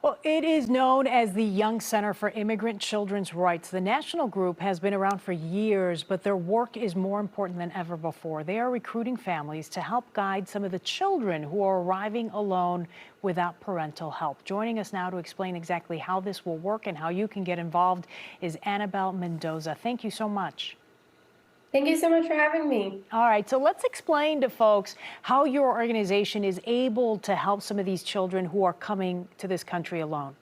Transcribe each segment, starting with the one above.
Well, it is known as the Young Center for Immigrant Children's Rights. The national group has been around for years, but their work is more important than ever before. They are recruiting families to help guide some of the children who are arriving alone without parental help. Joining us now to explain exactly how this will work and how you can get involved is Annabelle Mendoza. Thank you so much. Thank you so much for having me. All right, so let's explain to folks how your organization is able to help some of these children who are coming to this country alone.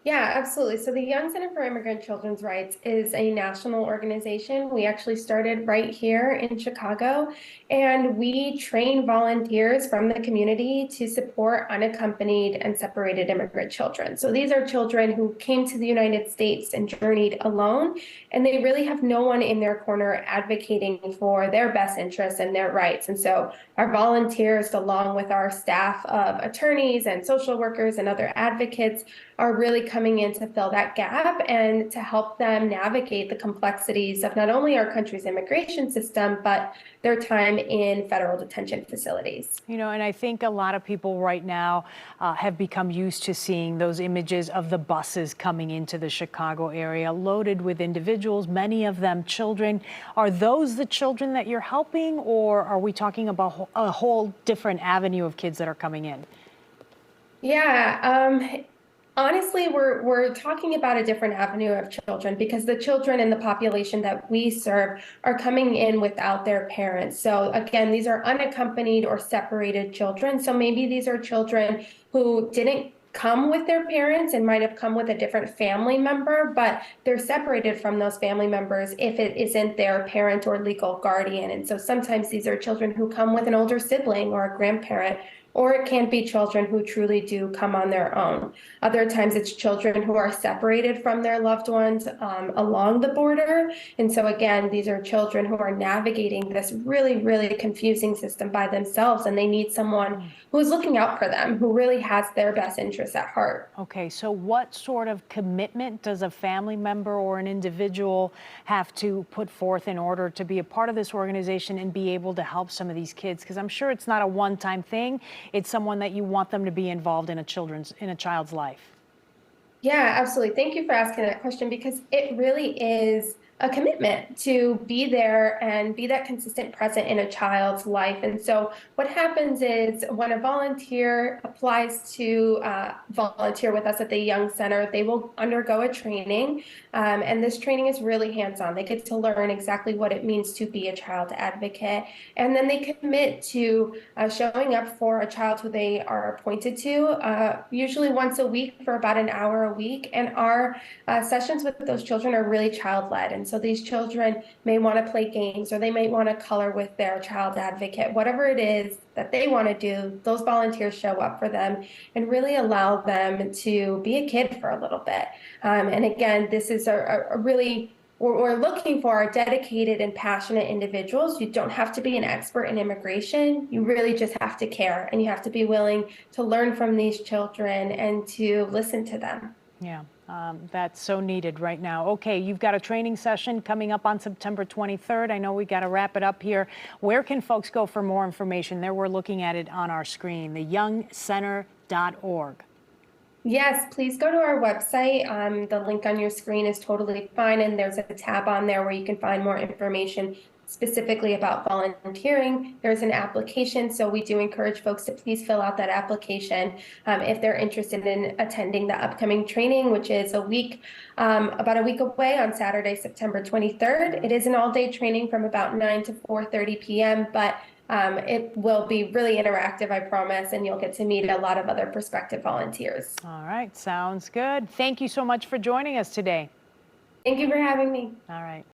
Yeah, absolutely. So the Young Center for Immigrant Children's Rights is a national organization. We actually started right here in Chicago, and we train volunteers from the community to support unaccompanied and separated immigrant children. So these are children who came to the United States and journeyed alone, and they really have no one in their corner advocating for their best interests and their rights. And so our volunteers, along with our staff of attorneys and social workers and other advocates, are really coming in to fill that gap and to help them navigate the complexities of not only our country's immigration system, but their time in federal detention facilities. You know, and I think a lot of people right now have become used to seeing those images of the buses coming into the Chicago area loaded with individuals, many of them children. Are those the children that you're helping, or are we talking about a whole different avenue of kids that are coming in? Yeah, honestly, we're talking about a different avenue of children because the children in the population that we serve are coming in without their parents. So again, these are unaccompanied or separated children. So maybe these are children who didn't come with their parents and might have come with a different family member, but they're separated from those family members if it isn't their parent or legal guardian. And so sometimes these are children who come with an older sibling or a grandparent, or it can be children who truly do come on their own. Other times it's children who are separated from their loved ones along the border. And so again, these are children who are navigating this really, really confusing system by themselves, and they need someone who is looking out for them, who really has their best interests at heart. Okay, so what sort of commitment does a family member or an individual have to put forth in order to be a part of this organization and be able to help some of these kids? Because I'm sure it's not a one-time thing. It's someone that you want them to be involved in a child's life. Yeah, absolutely. Thank you for asking that question because it really is a commitment to be there and be that consistent present in a child's life. And so what happens is when a volunteer applies to volunteer with us at the Young Center, they will undergo a training. And this training is really hands-on. They get to learn exactly what it means to be a child advocate. And then they commit to showing up for a child who they are appointed to, usually once a week for about an hour a week. And our sessions with those children are really child-led. And so these children may want to play games, or they may want to color with their child advocate. Whatever it is that they want to do, those volunteers show up for them and really allow them to be a kid for a little bit. And again, this is a really, what we're looking for are dedicated and passionate individuals. You don't have to be an expert in immigration. You really just have to care, and you have to be willing to learn from these children and to listen to them. Yeah, that's so needed right now. Okay, you've got a training session coming up on September 23rd. I know we got to wrap it up here. Where can folks go for more information? There, we're looking at it on our screen, theyoungcenter.org. Yes, please go to our website. The link on your screen is totally fine, and there's a tab on there where you can find more information specifically about volunteering. There's an application, so we do encourage folks to please fill out that application if they're interested in attending the upcoming training, which is about a week away on Saturday, September 23rd. It is an all-day training from about 9 to 4:30 p.m., but it will be really interactive, I promise, and you'll get to meet a lot of other prospective volunteers. All right, sounds good. Thank you so much for joining us today. Thank you for having me. All right.